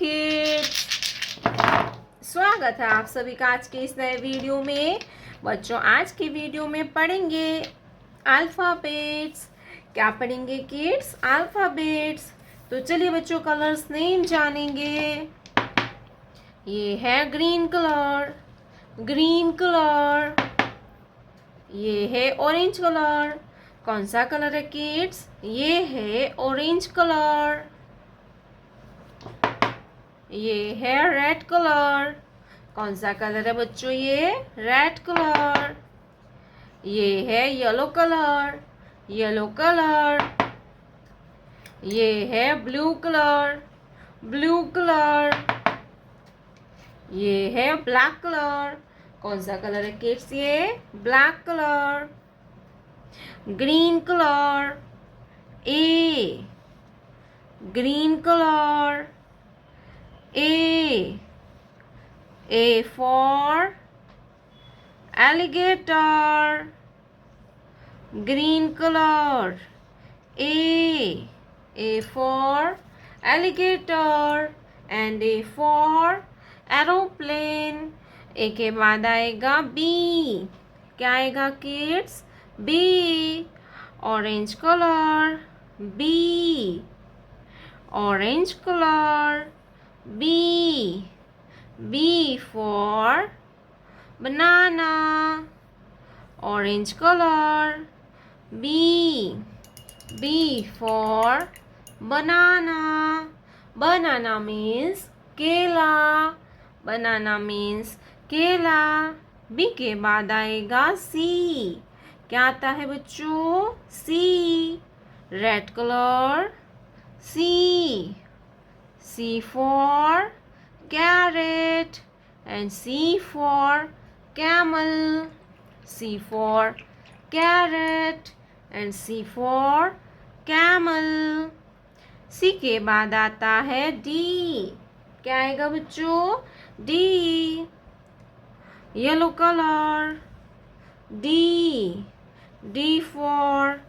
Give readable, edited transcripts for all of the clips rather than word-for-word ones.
Kids, स्वागत है आप सभी का आज के इस नए वीडियो में। बच्चों, आज के वीडियो में पढ़ेंगे अल्फ़ाबेट्स। क्या पढ़ेंगे किड्स? अल्फ़ाबेट्स। तो चलिए बच्चों, कलर्स नेम जानेंगे। ये है ग्रीन कलर, ग्रीन कलर। ये है ऑरेंज कलर। कौन सा कलर है किड्स? ये है ऑरेंज कलर। ये है रेड कलर। कौन सा कलर है बच्चों? ये रेड कलर। ये है येलो कलर, येलो कलर। ये है ब्लू कलर, ब्लू कलर। ये है ब्लैक कलर। कौन सा कलर है किड्स? ये black colour. Green colour, A, green colour. A for alligator, green color. A for alligator and A for aeroplane. A के बाद आएगा B. क्या आएगा kids? B, orange color. B, orange color. B, B for banana, orange color. B, B for banana. Banana means केला, banana means केला. B के बाद आएगा C. क्या आता है बच्चों? C, red color. C, C for carrot and C for camel. C for carrot and C for camel. C के बाद आता है D. क्या आएगा बच्चों? D, yellow color. D, D for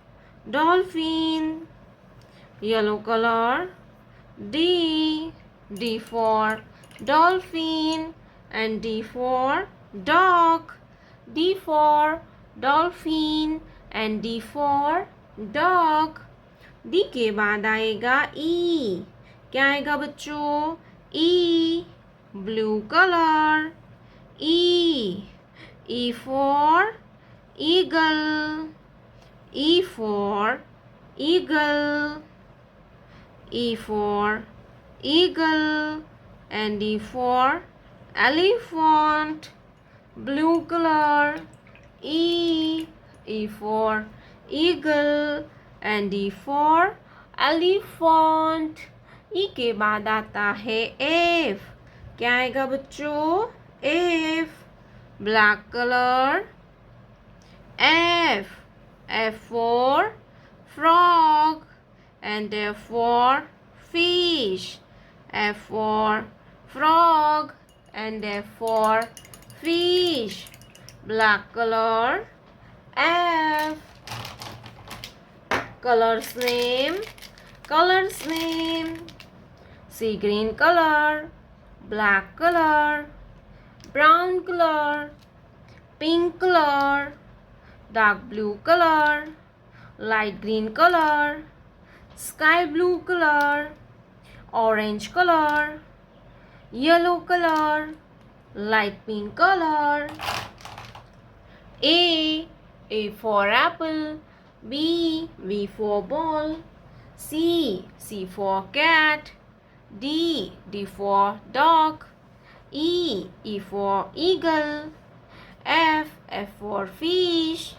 dolphin, yellow color. D, D for dolphin and D for dog. D for dolphin and D for dog. D के बाद आएगा E. क्या आएगा बच्चों? E, blue color. E, E for eagle, E for eagle. E for eagle and E for elephant, blue color. E, E for eagle and E for elephant. E के बाद आता है F. क्या आएगा बच्चों? F, black color. F, F for frog and F for fish. F for frog and F for fish. Black color. F. Colors name. Colors name. C, green color, black color, brown color, pink color, dark blue color, light green color, sky blue color, orange color, yellow color, light pink color. A for apple. B for ball. C for cat. D for dog. E for eagle. F for fish.